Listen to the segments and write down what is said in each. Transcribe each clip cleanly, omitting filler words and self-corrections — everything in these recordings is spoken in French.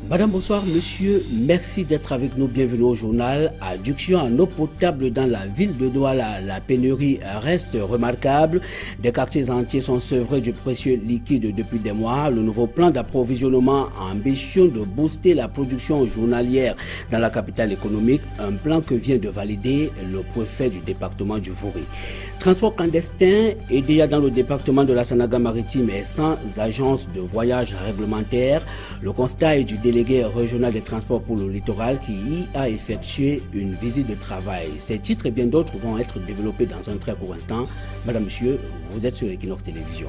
Madame, bonsoir, monsieur, merci d'être avec nous, bienvenue au journal. Adduction en eau potable dans la ville de Douala, la pénurie reste remarquable. Des quartiers entiers sont sevrés du précieux liquide depuis des mois. Le nouveau plan d'approvisionnement a ambition de booster la production journalière dans la capitale économique, un plan que vient de valider le préfet du département du Vouri. Transport clandestin est déjà dans le département de la Sanaga-Maritime et sans agence de voyage réglementaire. Le constat est du délégué régional des transports pour le littoral qui y a effectué une visite de travail. Ces titres et bien d'autres vont être développés dans un très court instant. Madame, monsieur, vous êtes sur Equinox Télévision.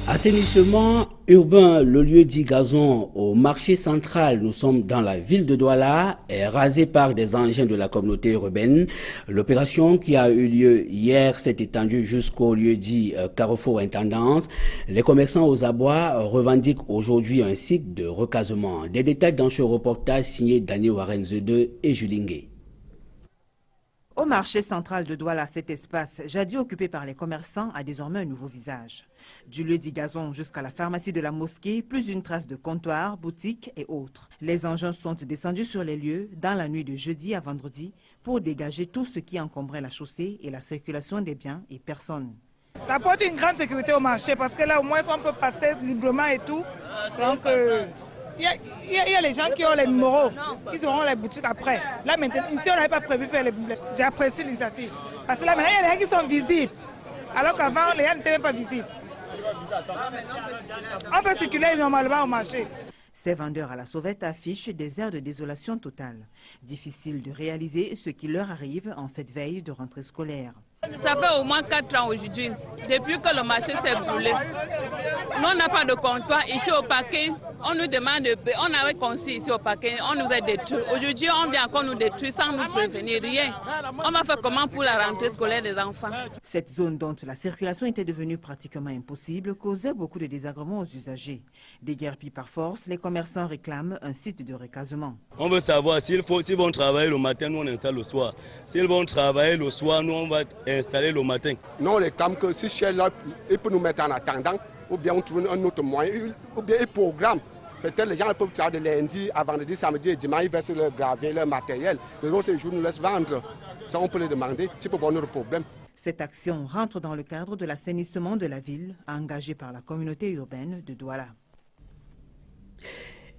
Assainissement urbain, le lieu dit Gazon au marché central, nous sommes dans la ville de Douala, est rasé par des engins de la communauté urbaine. L'opération qui a eu lieu hier s'est étendue jusqu'au lieu dit Carrefour Intendance. Les commerçants aux abois revendiquent aujourd'hui un site de recasement. Des détails dans ce reportage signé Daniel Warenzede et Julingue. Au marché central de Douala, cet espace, jadis occupé par les commerçants, a désormais un nouveau visage. Du lieu dit Gazon jusqu'à la pharmacie de la mosquée, plus d'une trace de comptoirs, boutiques et autres. Les engins sont descendus sur les lieux dans la nuit de jeudi à vendredi pour dégager tout ce qui encombrait la chaussée et la circulation des biens et personnes. Ça apporte une grande sécurité au marché parce que là au moins on peut passer librement et tout. Donc il y a les gens qui ont les numéros, ils auront les boutiques après. Là maintenant, ici on n'avait pas prévu faire les boutiques. J'apprécie l'initiative. Parce que là maintenant, il y a des gens qui sont visibles. Alors qu'avant, les gens n'étaient même pas visibles. On peut circuler normalement au marché. Ces vendeurs à la sauvette affichent des airs de désolation totale. Difficile de réaliser ce qui leur arrive en cette veille de rentrée scolaire. Ça fait au moins 4 ans aujourd'hui, depuis que le marché s'est brûlé. Nous, on n'a pas de comptoir ici au parking. On nous demande de payer. On avait conçu ici au parking, on nous a détruit. Aujourd'hui, on vient encore nous détruire sans nous prévenir, rien. On va faire comment pour la rentrée scolaire des enfants? Cette zone dont la circulation était devenue pratiquement impossible causait beaucoup de désagréments aux usagers. Déguerpis par force, les commerçants réclament un site de recasement. On veut savoir s'ils vont travailler le matin, nous on installe le soir. S'ils vont travailler le soir, nous on va installer le matin. Nous on réclame que si chez là, il peut nous mettre en attendant, ou bien on trouve un autre moyen, ou bien un programme. Peut-être les gens peuvent travailler de lundi à vendredi, samedi et dimanche, ils versent leur gravier, leur matériel. Les autres jours nous laissent vendre. Ça on peut les demander, si peut avoir notre problème. Cette action rentre dans le cadre de l'assainissement de la ville, engagée par la communauté urbaine de Douala.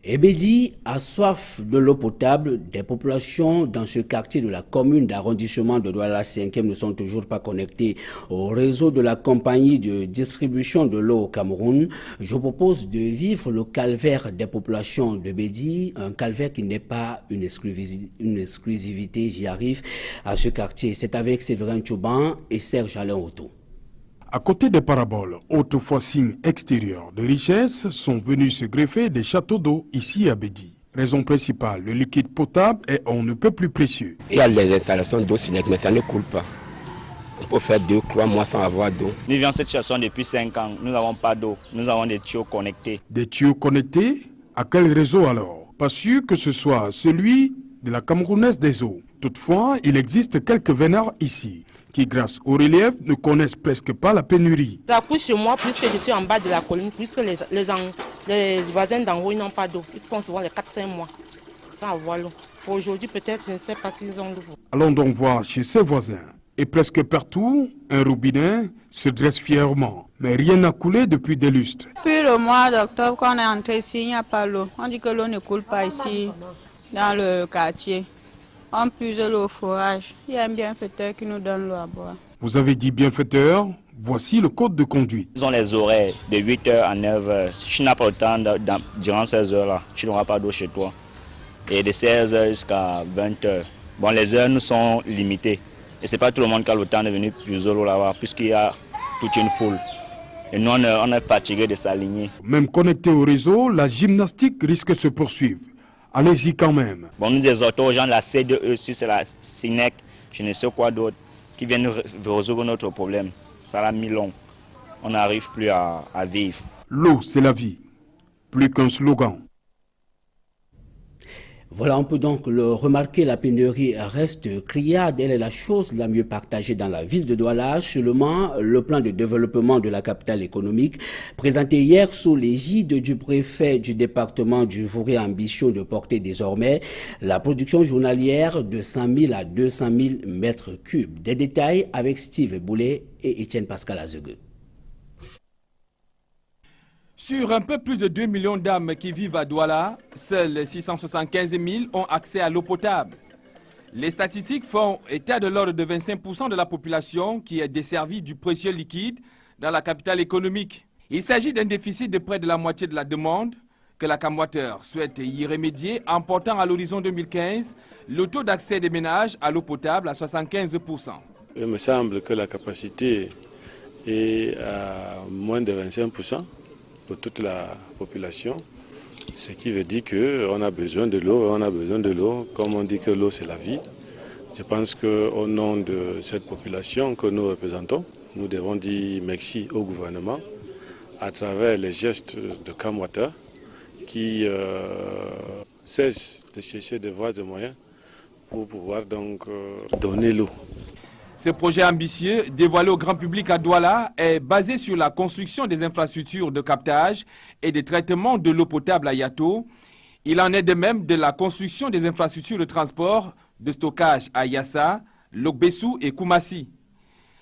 Ebedi a soif de l'eau potable. Des populations dans ce quartier de la commune d'arrondissement de Douala 5e ne sont toujours pas connectées au réseau de la compagnie de distribution de l'eau au Cameroun. Je propose de vivre le calvaire des populations de Ebedi, un calvaire qui n'est pas une exclusivité, j'y arrive, à ce quartier. C'est avec Séverin Tchouban et Serge Alain Otto. À côté des paraboles, autrefois signes extérieurs de richesse, sont venus se greffer des châteaux d'eau ici à Bédi. Raison principale, le liquide potable est on ne peut plus précieux. Il y a les installations d'eau Sinet, mais ça ne coule pas. On peut faire 2-3 mois sans avoir d'eau. Nous vivons cette situation depuis 5 ans. Nous n'avons pas d'eau. Nous avons des tuyaux connectés. Des tuyaux connectés? À quel réseau alors? Pas sûr que ce soit celui de la Camerounaise des eaux. Toutefois, il existe quelques vénards ici qui, grâce au relief, ne connaissent presque pas la pénurie. Ça pousse chez moi, puisque je suis en bas de la colline, puisque les voisins d'en haut n'ont pas d'eau. Ils font souvent les 4-5 mois sans avoir l'eau. Pour aujourd'hui, peut-être, je ne sais pas s'ils ont l'eau. Allons donc voir chez ses voisins. Et presque partout, un robinet se dresse fièrement. Mais rien n'a coulé depuis des lustres. Depuis le mois d'octobre, quand on est entré ici, il n'y a pas l'eau. On dit que l'eau ne coule pas ici, dans le quartier. On puise l'eau au forage. Il y a un bienfaiteur qui nous donne l'eau à boire. Vous avez dit bienfaiteur, voici le code de conduite. Ils ont les horaires de 8h à 9h. Si tu n'as pas le temps durant ces heures-là, tu n'auras pas d'eau chez toi. Et de 16h jusqu'à 20h. Bon, les heures nous sont limitées. Et ce n'est pas tout le monde qui a le temps de venir puiser l'eau là-bas, puisqu'il y a toute une foule. Et nous, on est fatigués de s'aligner. Même connecté au réseau, la gymnastique risque de se poursuivre. Allez-y quand même. Bon, nous exhortons aux gens de la CDE, si c'est la SINEC, je ne sais quoi d'autre, qui viennent résoudre notre problème. Ça l'a mis long. On n'arrive plus à vivre. L'eau, c'est la vie. Plus qu'un slogan. Voilà, on peut donc le remarquer, la pénurie reste criarde. Elle est la chose la mieux partagée dans la ville de Douala. Seulement, le plan de développement de la capitale économique, présenté hier sous l'égide du préfet du département du Vouri, ambition de porter désormais la production journalière de 100 000 à 200 000 mètres cubes. Des détails avec Steve Boulet et Étienne Pascal Azegue. Sur un peu plus de 2 millions d'âmes qui vivent à Douala, seuls 675 000 ont accès à l'eau potable. Les statistiques font état de l'ordre de 25% de la population qui est desservie du précieux liquide dans la capitale économique. Il s'agit d'un déficit de près de la moitié de la demande que la Camwater souhaite y remédier en portant à l'horizon 2015 le taux d'accès des ménages à l'eau potable à 75%. Il me semble que la capacité est à moins de 25%. Pour toute la population, ce qui veut dire qu'on a besoin de l'eau, on a besoin de l'eau, comme on dit que l'eau c'est la vie. Je pense qu'au nom de cette population que nous représentons, nous devons dire merci au gouvernement à travers les gestes de Camwater qui cessent de chercher des voies et moyens pour pouvoir donc donner l'eau. Ce projet ambitieux, dévoilé au grand public à Douala, est basé sur la construction des infrastructures de captage et de traitement de l'eau potable à Yato. Il en est de même de la construction des infrastructures de transport, de stockage à Yassa, Lokbessou et Koumassi.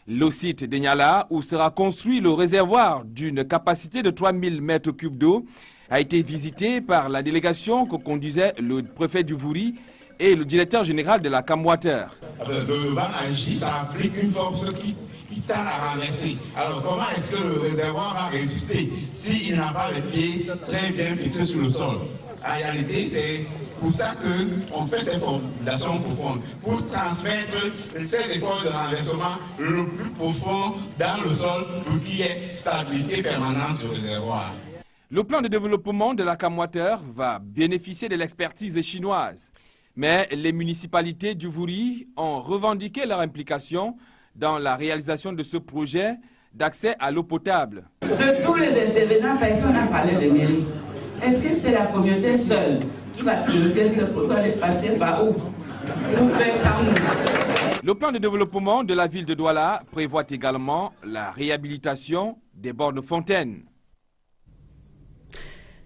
Le site de Nyala, où sera construit le réservoir d'une capacité de 3000 mètres cubes d'eau, a été visité par la délégation que conduisait le préfet du Vouri et le directeur général de la Camwater. Devant agir, ça applique une force qui tend à renverser. Alors comment est-ce que le réservoir va résister s'il n'a pas les pieds très bien fixés sur le sol? En réalité, c'est pour ça qu'on fait ces fondations profondes, pour transmettre ces efforts de renversement le plus profond dans le sol pour qu'il y ait stabilité permanente du réservoir. Le plan de développement de la Camwater va bénéficier de l'expertise chinoise. Mais les municipalités du Vouri ont revendiqué leur implication dans la réalisation de ce projet d'accès à l'eau potable. De tous les intervenants, personne n'a parlé de mairie. Est-ce que c'est la communauté seule qui va piloter ce projet de passer par où? Le plan de développement de la ville de Douala prévoit également la réhabilitation des bornes fontaines.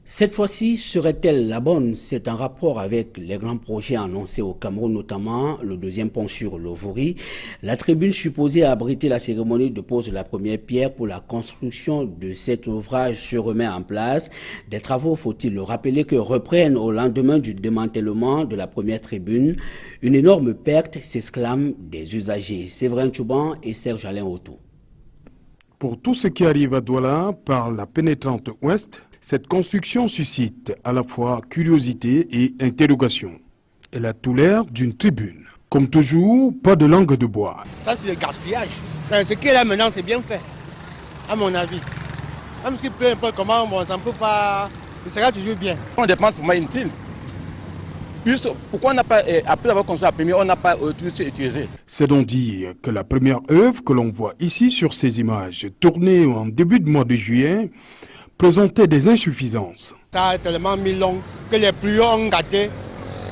Cette fois-ci, serait-elle la bonne? C'est en rapport avec les grands projets annoncés au Cameroun, notamment le deuxième pont sur le Vouri. La tribune supposée abriter la cérémonie de pose de la première pierre pour la construction de cet ouvrage se remet en place. Des travaux, faut-il le rappeler, que reprennent au lendemain du démantèlement de la première tribune. Une énorme perte, s'exclament des usagers. Séverin Tchouban et Serge Alain Auto. Pour tout ce qui arrive à Douala par la pénétrante ouest, cette construction suscite à la fois curiosité et interrogation. Elle a tout l'air d'une tribune. Comme toujours, pas de langue de bois. Ça, c'est le gaspillage. Ce qui est là maintenant, c'est bien fait, à mon avis. Même si peu importe comment, bon, ça ne peut pas... Ce sera toujours bien. On dépense pour moi inutile. Pourquoi on n'a pas, après avoir construit la première, on n'a pas utilisé? C'est donc dire que la première œuvre que l'on voit ici sur ces images, tournée en début de mois de juillet, présentait des insuffisances. Ça a tellement mis long que les pluies ont gâté.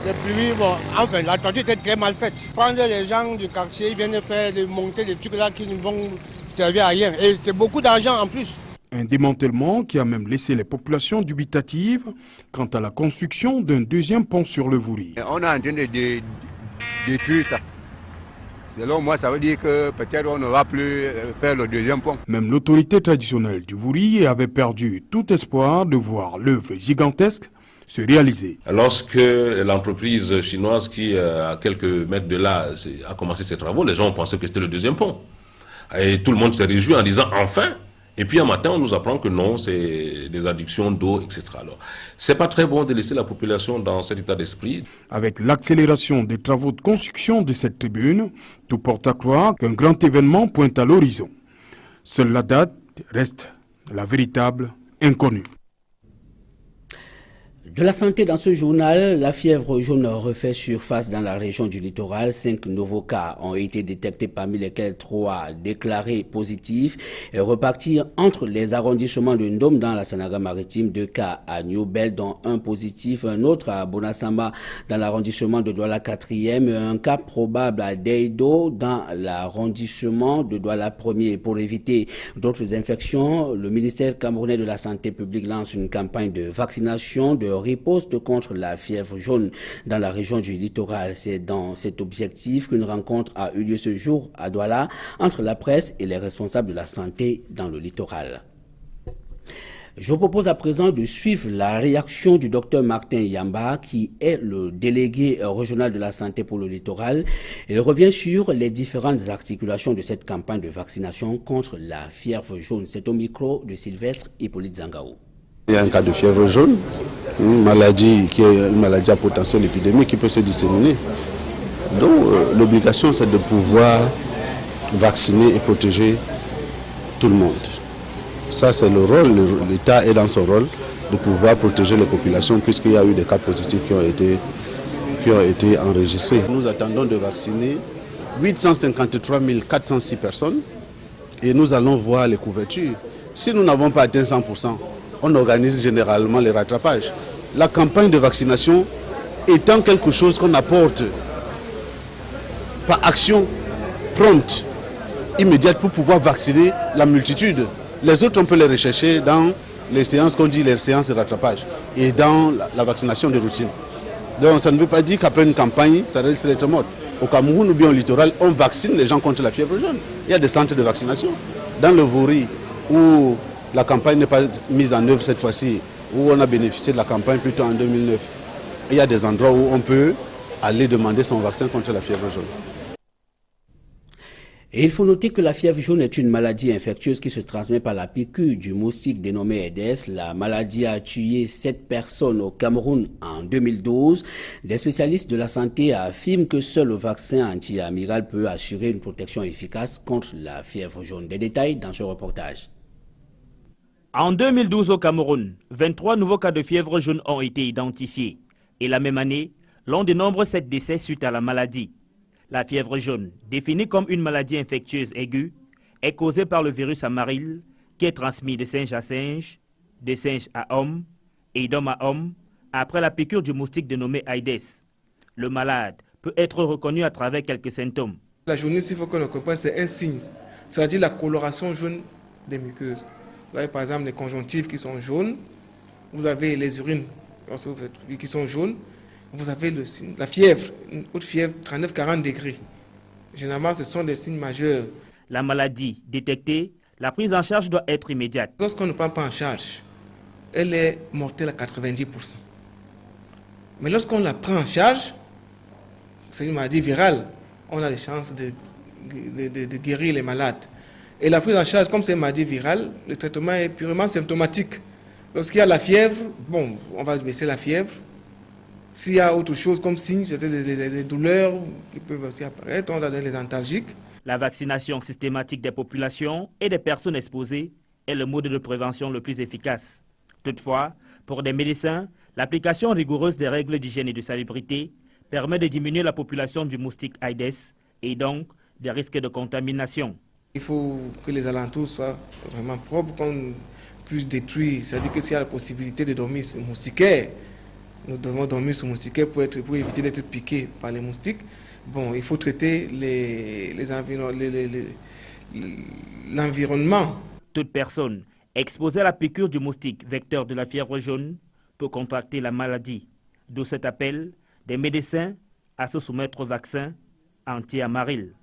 Les pluies, bon, enfin, la toiture était très mal faite. Prendre les gens du quartier, ils viennent de monter des trucs là qui ne vont servir à rien. Et c'est beaucoup d'argent en plus. Un démantèlement qui a même laissé les populations dubitatives quant à la construction d'un deuxième pont sur le Vouri. On est en train de détruire ça. Selon moi, ça veut dire que peut-être on ne va plus faire le deuxième pont. Même l'autorité traditionnelle du Vouri avait perdu tout espoir de voir l'œuvre gigantesque se réaliser. Lorsque l'entreprise chinoise qui, à quelques mètres de là, a commencé ses travaux, les gens ont pensé que c'était le deuxième pont. Et tout le monde s'est réjoui en disant enfin. Et puis un matin, on nous apprend que non, c'est des addictions d'eau, etc. Alors, c'est pas très bon de laisser la population dans cet état d'esprit. Avec l'accélération des travaux de construction de cette tribune, tout porte à croire qu'un grand événement pointe à l'horizon. Seule la date reste la véritable inconnue. De la santé dans ce journal, la fièvre jaune refait surface dans la région du littoral. 5 nouveaux cas ont été détectés, parmi lesquels 3 déclarés positifs et repartis entre les arrondissements de Ndom dans la Sanaga-Maritime, 2 cas à Newbel dont 1 positif, un autre à Bonasamba dans l'arrondissement de Douala 4e et un cas probable à Deido dans l'arrondissement de Douala 1er. Pour éviter d'autres infections, le ministère camerounais de la Santé publique lance une campagne de vaccination de riposte contre la fièvre jaune dans la région du littoral. C'est dans cet objectif qu'une rencontre a eu lieu ce jour à Douala entre la presse et les responsables de la santé dans le littoral. Je vous propose à présent de suivre la réaction du docteur Martin Yamba, qui est le délégué régional de la santé pour le littoral. Il revient sur les différentes articulations de cette campagne de vaccination contre la fièvre jaune. C'est au micro de Sylvestre Hippolyte Zangaou. Il y a un cas de fièvre jaune, une maladie qui est une maladie à potentiel épidémique qui peut se disséminer. Donc l'obligation c'est de pouvoir vacciner et protéger tout le monde. Ça c'est le rôle, l'État est dans son rôle de pouvoir protéger les populations puisqu'il y a eu des cas positifs qui ont été enregistrés. Nous attendons de vacciner 853 406 personnes et nous allons voir les couvertures. Si nous n'avons pas atteint 100%, on organise généralement les rattrapages. La campagne de vaccination étant quelque chose qu'on apporte par action prompte, immédiate pour pouvoir vacciner la multitude. Les autres, on peut les rechercher dans les séances qu'on dit les séances de rattrapage et dans la vaccination de routine. Donc ça ne veut pas dire qu'après une campagne, ça reste lettre morte. Au Cameroun ou bien au littoral, on vaccine les gens contre la fièvre jaune. Il y a des centres de vaccination. Dans le Vori, où la campagne n'est pas mise en œuvre cette fois-ci, où on a bénéficié de la campagne plutôt en 2009. Il y a des endroits où on peut aller demander son vaccin contre la fièvre jaune. Et il faut noter que la fièvre jaune est une maladie infectieuse qui se transmet par la piqûre du moustique dénommé Aedes. La maladie a tué 7 personnes au Cameroun en 2012. Les spécialistes de la santé affirment que seul le vaccin anti-amiral peut assurer une protection efficace contre la fièvre jaune. Des détails dans ce reportage. En 2012 au Cameroun, 23 nouveaux cas de fièvre jaune ont été identifiés. Et la même année, l'on dénombre 7 décès suite à la maladie. La fièvre jaune, définie comme une maladie infectieuse aiguë, est causée par le virus amaril qui est transmis de singe à singe, de singe à homme et d'homme à homme après la piqûre du moustique dénommé Aedes. Le malade peut être reconnu à travers quelques symptômes. La jaunisse, il faut qu'on le comprenne, c'est un signe, c'est-à-dire la coloration jaune des muqueuses. Vous avez par exemple les conjonctives qui sont jaunes, vous avez les urines qui sont jaunes, vous avez la fièvre, une haute fièvre, 39-40 degrés. Généralement, ce sont des signes majeurs. La maladie détectée, la prise en charge doit être immédiate. Lorsqu'on ne prend pas en charge, elle est mortelle à 90%. Mais lorsqu'on la prend en charge, c'est une maladie virale, on a les chances de guérir les malades. Et la prise en charge, comme c'est une maladie virale, le traitement est purement symptomatique. Lorsqu'il y a la fièvre, bon, on va baisser la fièvre. S'il y a autre chose comme signe, des douleurs qui peuvent aussi apparaître, on a les antalgiques. La vaccination systématique des populations et des personnes exposées est le mode de prévention le plus efficace. Toutefois, pour des médecins, l'application rigoureuse des règles d'hygiène et de salubrité permet de diminuer la population du moustique Aedes et donc des risques de contamination. Il faut que les alentours soient vraiment propres, qu'on puisse détruire. C'est-à-dire que s'il y a la possibilité de dormir sur moustiquaire, nous devons dormir sur moustiquaire pour éviter d'être piqués par les moustiques. Bon, il faut traiter l'environnement. Toute personne exposée à la piqûre du moustique vecteur de la fièvre jaune peut contracter la maladie. D'où cet appel des médecins à se soumettre au vaccin anti-amaril.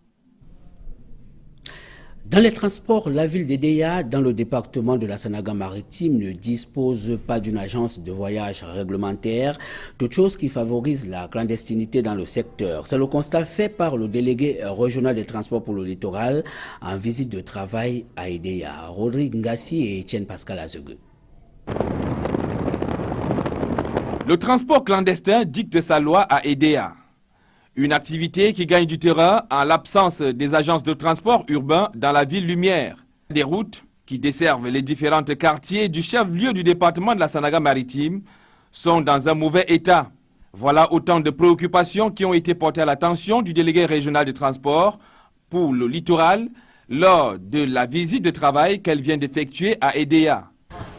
Dans les transports, la ville d'Edéa, dans le département de la Sanaga-Maritime, ne dispose pas d'une agence de voyage réglementaire, toute chose qui favorise la clandestinité dans le secteur. C'est le constat fait par le délégué régional des transports pour le littoral en visite de travail à Edéa, Rodrigue Ngassi et Etienne Pascal Azegue. Le transport clandestin dicte sa loi à Edéa. Une activité qui gagne du terrain en l'absence des agences de transport urbain dans la ville lumière. Des routes qui desservent les différents quartiers du chef-lieu du département de la Sanaga-Maritime sont dans un mauvais état. Voilà autant de préoccupations qui ont été portées à l'attention du délégué régional de transport pour le littoral lors de la visite de travail qu'elle vient d'effectuer à EDEA.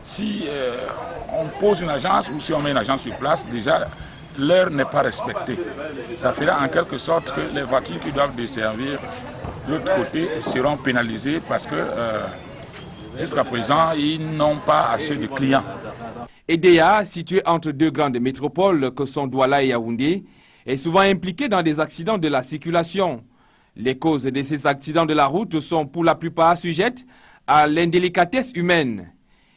Si on pose une agence ou si on met une agence sur place, déjà l'heure n'est pas respectée. Ça fera en quelque sorte que les voitures qui doivent desservir l'autre côté seront pénalisées parce que jusqu'à présent, ils n'ont pas assez de clients. EDEA, situé entre deux grandes métropoles que sont Douala et Yaoundé, est souvent impliqué dans des accidents de la circulation. Les causes de ces accidents de la route sont pour la plupart sujettes à l'indélicatesse humaine.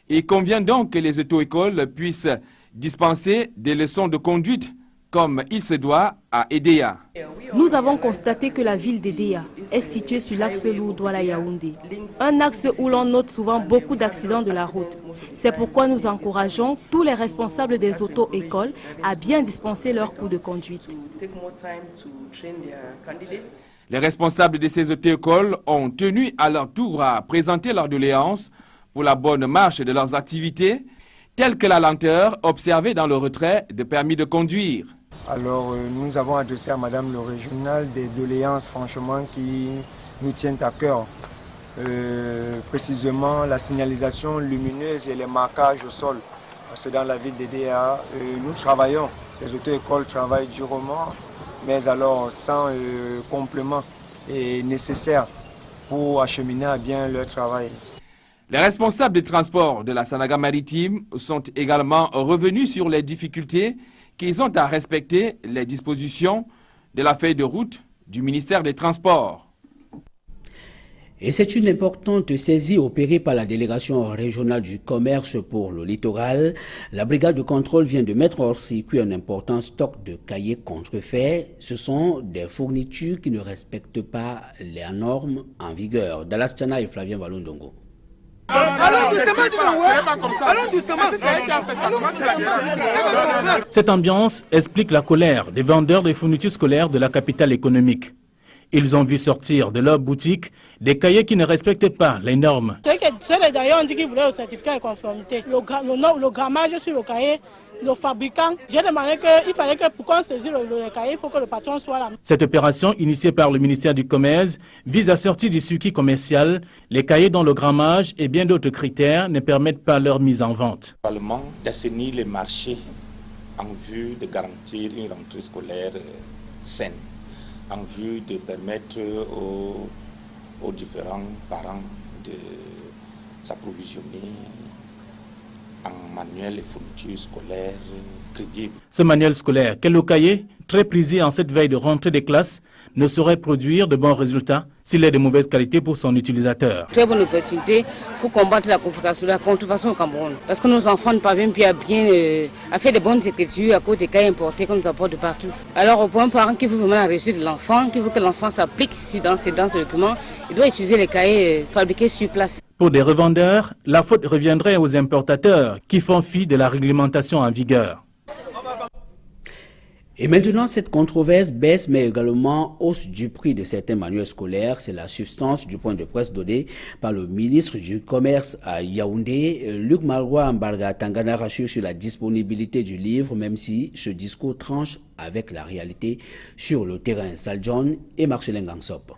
Il convient donc que les auto-écoles puissent dispenser des leçons de conduite comme il se doit à EDEA. Nous avons constaté que la ville d'EDEA est située sur l'axe lourd Douala-Yaoundé, un axe où l'on note souvent beaucoup d'accidents de la route. C'est pourquoi nous encourageons tous les responsables des auto-écoles à bien dispenser leurs cours de conduite. Les responsables de ces auto-écoles ont tenu à leur tour à présenter leurs doléances pour la bonne marche de leurs activités, telles que la lenteur observée dans le retrait de permis de conduire. Alors nous avons adressé à Madame le régional des doléances franchement qui nous tiennent à cœur. Précisément la signalisation lumineuse et les marquages au sol. Parce que dans la ville d'EDEA, nous travaillons, les auto-écoles travaillent durement, mais alors sans complément nécessaire pour acheminer à bien leur travail. Les responsables des transports de la Sanaga maritime sont également revenus sur les difficultés qu'ils ont à respecter les dispositions de la feuille de route du ministère des Transports. Et c'est une importante saisie opérée par la délégation régionale du commerce pour le littoral. La brigade de contrôle vient de mettre hors circuit un important stock de cahiers contrefaits. Ce sont des fournitures qui ne respectent pas les normes en vigueur. Dallas Tchana et Flavien Walondongo. Cette ambiance explique la colère des vendeurs de fournitures scolaires de la capitale économique. Ils ont vu sortir de leur boutique des cahiers qui ne respectaient pas les normes. C'est les d'ailleurs on dit qu'ils voulaient le certificat de conformité. Le grammage sur le cahier, le fabricant, j'ai demandé qu'il fallait que pour qu'on saisisse le cahier, il faut que le patron soit là. Cette opération, initiée par le ministère du Commerce, vise à sortir du circuit commercial les cahiers dont le grammage et bien d'autres critères ne permettent pas leur mise en vente. Parlement d'assainir les marchés en vue de garantir une rentrée scolaire saine, en vue de permettre aux différents parents de s'approvisionner en manuels et fournitures scolaires crédibles. Ce manuel scolaire, quel le cahier, très prisé en cette veille de rentrée des classes, ne saurait produire de bons résultats s'il est de mauvaise qualité pour son utilisateur. Très bonne opportunité pour combattre la contrefaçon au Cameroun. Parce que nos enfants ne parviennent plus à faire de bonnes écritures à cause des cahiers importés qu'on nous apporte de partout. Alors pour un parent qui veut vraiment la réussite de l'enfant, qui veut que l'enfant s'applique dans ce document, il doit utiliser les cahiers fabriqués sur place. Pour des revendeurs, la faute reviendrait aux importateurs qui font fi de la réglementation en vigueur. Et maintenant, cette controverse baisse, mais également hausse du prix de certains manuels scolaires. C'est la substance du point de presse donné par le ministre du Commerce à Yaoundé. Luc Marois Mbarga Tangana rassure sur la disponibilité du livre, même si ce discours tranche avec la réalité sur le terrain. Sal John et Marcelin Gangsop.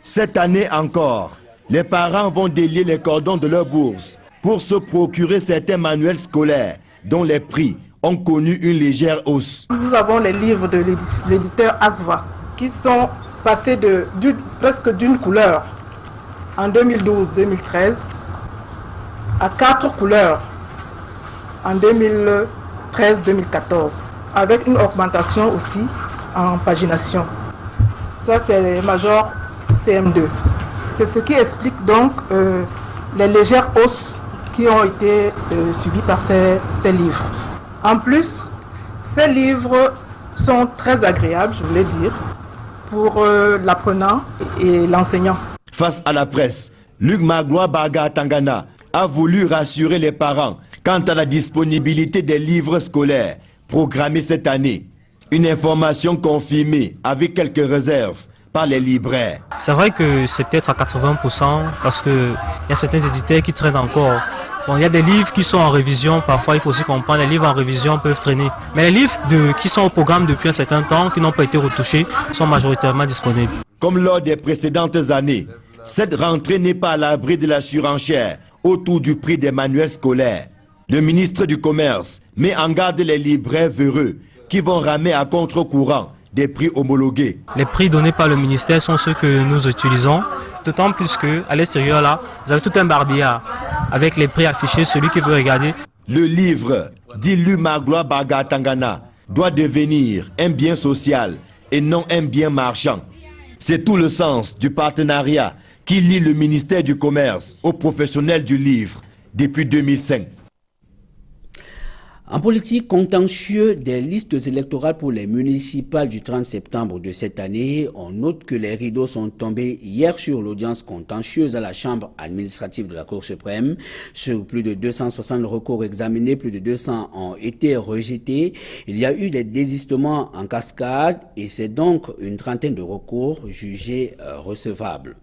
Cette année encore, les parents vont délier les cordons de leur bourse pour se procurer certains manuels scolaires dont les prix ont connu une légère hausse. Nous avons les livres de l'éditeur Asva qui sont passés presque d'une couleur en 2012-2013 à 4 couleurs en 2013-2014 avec une augmentation aussi en pagination. Ça c'est les majors CM2. C'est ce qui explique donc les légères hausses qui ont été subies par ces livres. En plus, ces livres sont très agréables, je voulais dire, pour l'apprenant et l'enseignant. Face à la presse, Luc Magloire Baga Tangana a voulu rassurer les parents quant à la disponibilité des livres scolaires programmés cette année. Une information confirmée avec quelques réserves par les libraires. C'est vrai que c'est peut-être à 80% parce qu'il y a certains éditeurs qui traitent encore Bon, il y a des livres qui sont en révision, parfois il faut aussi comprendre, les livres en révision peuvent traîner. Mais les livres qui sont au programme depuis un certain temps, qui n'ont pas été retouchés, sont majoritairement disponibles. Comme lors des précédentes années, cette rentrée n'est pas à l'abri de la surenchère autour du prix des manuels scolaires. Le ministre du Commerce met en garde les libraires véreux qui vont ramer à contre-courant des prix homologués. Les prix donnés par le ministère sont ceux que nous utilisons, d'autant plus qu'à l'extérieur, là, vous avez tout un barbillard avec les prix affichés, celui qui peut regarder. Le livre, dit Lumagloire Baga Tangana, doit devenir un bien social et non un bien marchand. C'est tout le sens du partenariat qui lie le ministère du Commerce aux professionnels du livre depuis 2005. En politique, contentieux des listes électorales pour les municipales du 30 septembre de cette année, on note que les rideaux sont tombés hier sur l'audience contentieuse à la Chambre administrative de la Cour suprême. Sur plus de 260 recours examinés, plus de 200 ont été rejetés. Il y a eu des désistements en cascade et c'est donc une trentaine de recours jugés recevables.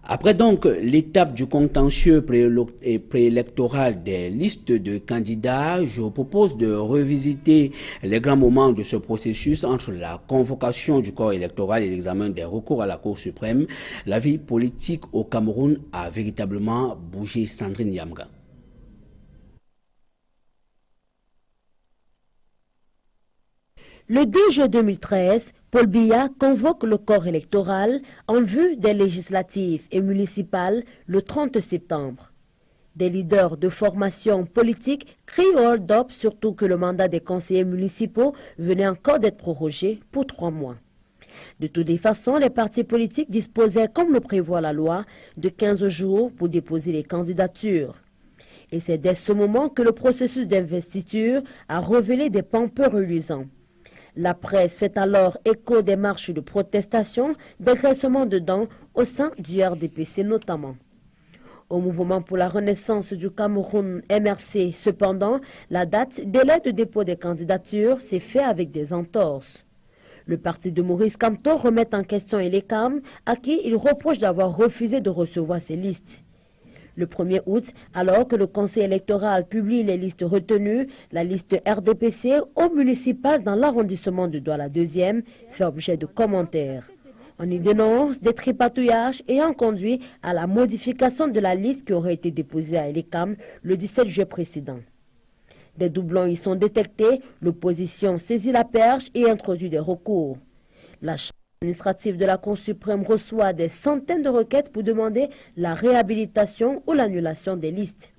Après donc l'étape du contentieux préélectoral des listes de candidats, je vous propose de revisiter les grands moments de ce processus entre la convocation du corps électoral et l'examen des recours à la Cour suprême. La vie politique au Cameroun a véritablement bougé. Sandrine Yamga. Le 2 juin 2013, Paul Biya convoque le corps électoral en vue des législatives et municipales le 30 septembre. Des leaders de formation politique crient au hold-up, surtout que le mandat des conseillers municipaux venait encore d'être prorogé pour 3 mois. De toutes les façons, les partis politiques disposaient, comme le prévoit la loi, de 15 jours pour déposer les candidatures. Et c'est dès ce moment que le processus d'investiture a révélé des pans peu reluisants. La presse fait alors écho des marches de protestation, des graissements de dents au sein du RDPC notamment. Au mouvement pour la renaissance du Cameroun MRC, cependant, la date délai de dépôt des candidatures s'est fait avec des entorses. Le parti de Maurice Kamto remet en question Elekam, à qui il reproche d'avoir refusé de recevoir ses listes. Le 1er août, alors que le Conseil électoral publie les listes retenues, la liste RDPC au municipal dans l'arrondissement de Douala 2e fait objet de commentaires. On y dénonce des tripatouillages ayant conduit à la modification de la liste qui aurait été déposée à Elekam le 17 juillet précédent. Des doublons y sont détectés, l'opposition saisit la perche et introduit des recours. La Chambre administrative de la Cour suprême reçoit des centaines de requêtes pour demander la réhabilitation ou l'annulation des listes.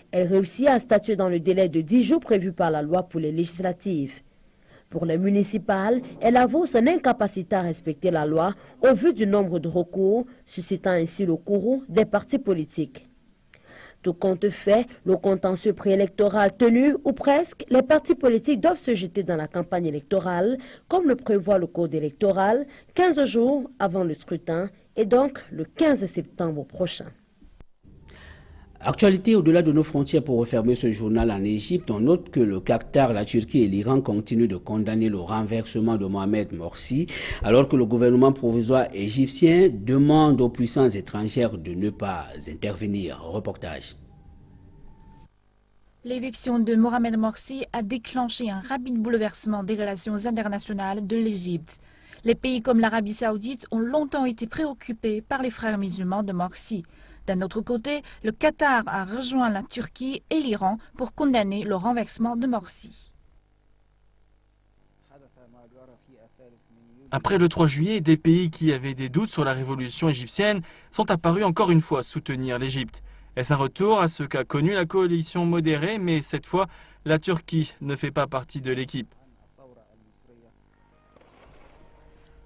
Elle réussit à statuer dans le délai de 10 jours prévu par la loi pour les législatives. Pour les municipales, elle avoue son incapacité à respecter la loi au vu du nombre de recours, suscitant ainsi le courroux des partis politiques. Tout compte fait, le contentieux préélectoral tenu, ou presque, les partis politiques doivent se jeter dans la campagne électorale, comme le prévoit le code électoral, 15 jours avant le scrutin, et donc le 15 septembre prochain. Actualité au-delà de nos frontières pour refermer ce journal en Égypte, on note que le Qatar, la Turquie et l'Iran continuent de condamner le renversement de Mohamed Morsi, alors que le gouvernement provisoire égyptien demande aux puissances étrangères de ne pas intervenir. Reportage. L'éviction de Mohamed Morsi a déclenché un rapide bouleversement des relations internationales de l'Égypte. Les pays comme l'Arabie saoudite ont longtemps été préoccupés par les frères musulmans de Morsi. D'un autre côté, le Qatar a rejoint la Turquie et l'Iran pour condamner le renversement de Morsi. Après le 3 juillet, des pays qui avaient des doutes sur la révolution égyptienne sont apparus encore une fois soutenir l'Égypte. Est-ce un retour à ce qu'a connu la coalition modérée, mais cette fois, la Turquie ne fait pas partie de l'équipe.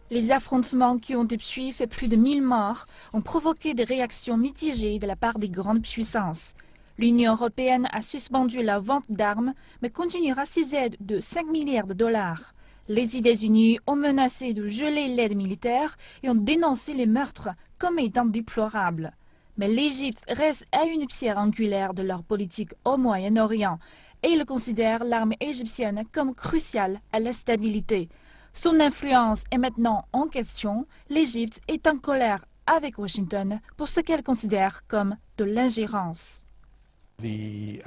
Les affrontements qui ont suivi fait plus de 1000 morts ont provoqué des réactions mitigées de la part des grandes puissances. L'Union européenne a suspendu la vente d'armes, mais continuera ses aides de 5 milliards de dollars. Les États-Unis ont menacé de geler l'aide militaire et ont dénoncé les meurtres comme étant déplorables. Mais l'Égypte reste à une pierre angulaire de leur politique au Moyen-Orient et il considère l'armée égyptienne comme cruciale à la stabilité. Son influence est maintenant en question. L'Égypte est en colère avec Washington pour ce qu'elle considère comme de l'ingérence. Le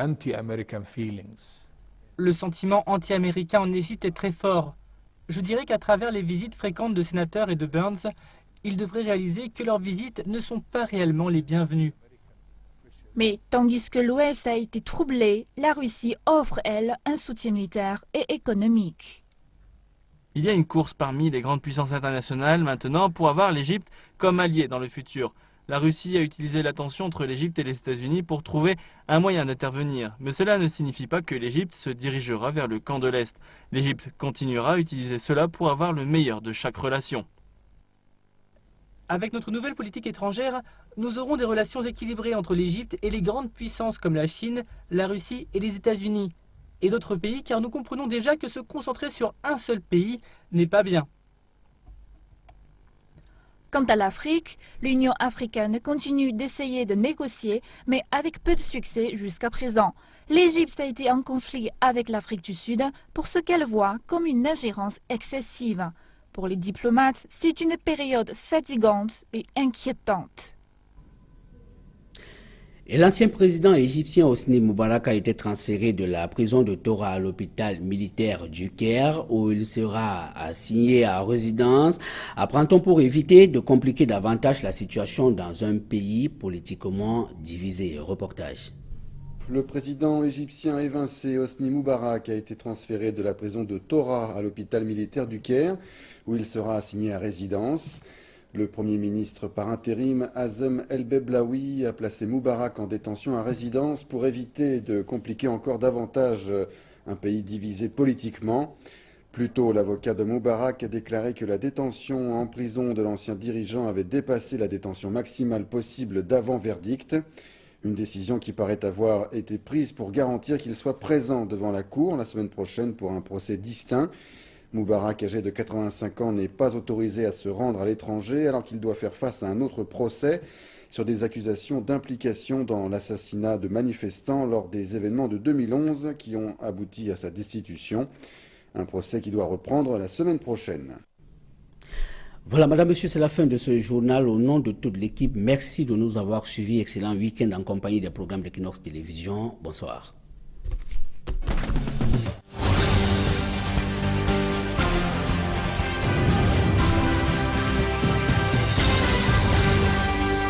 sentiment anti-américain en Égypte est très fort. Je dirais qu'à travers les visites fréquentes de sénateurs et de Burns, ils devraient réaliser que leurs visites ne sont pas réellement les bienvenues. Mais tandis que l'Ouest a été troublé, la Russie offre, elle, un soutien militaire et économique. Il y a une course parmi les grandes puissances internationales maintenant pour avoir l'Égypte comme allié dans le futur. La Russie a utilisé la tension entre l'Égypte et les États-Unis pour trouver un moyen d'intervenir. Mais cela ne signifie pas que l'Égypte se dirigera vers le camp de l'Est. L'Égypte continuera à utiliser cela pour avoir le meilleur de chaque relation. Avec notre nouvelle politique étrangère, nous aurons des relations équilibrées entre l'Égypte et les grandes puissances comme la Chine, la Russie et les États-Unis. Et d'autres pays, car nous comprenons déjà que se concentrer sur un seul pays n'est pas bien. Quant à l'Afrique, l'Union africaine continue d'essayer de négocier, mais avec peu de succès jusqu'à présent. L'Égypte a été en conflit avec l'Afrique du Sud pour ce qu'elle voit comme une ingérence excessive. Pour les diplomates, c'est une période fatigante et inquiétante. Et l'ancien président égyptien Hosni Moubarak a été transféré de la prison de Tora à l'hôpital militaire du Caire, où il sera assigné à résidence. Apprend-on pour éviter de compliquer davantage la situation dans un pays politiquement divisé. Reportage. Le président égyptien évincé Hosni Moubarak a été transféré de la prison de Tora à l'hôpital militaire du Caire, où il sera assigné à résidence. Le Premier ministre par intérim, Hazem El-Beblaoui, a placé Moubarak en détention à résidence pour éviter de compliquer encore davantage un pays divisé politiquement. Plus tôt, l'avocat de Moubarak a déclaré que la détention en prison de l'ancien dirigeant avait dépassé la détention maximale possible d'avant verdict. Une décision qui paraît avoir été prise pour garantir qu'il soit présent devant la cour la semaine prochaine pour un procès distinct. Moubarak, âgé de 85 ans, n'est pas autorisé à se rendre à l'étranger alors qu'il doit faire face à un autre procès sur des accusations d'implication dans l'assassinat de manifestants lors des événements de 2011 qui ont abouti à sa destitution. Un procès qui doit reprendre la semaine prochaine. Voilà, madame, monsieur, c'est la fin de ce journal. Au nom de toute l'équipe, merci de nous avoir suivis. Excellent week-end en compagnie des programmes d'Equinox Télévision. Bonsoir.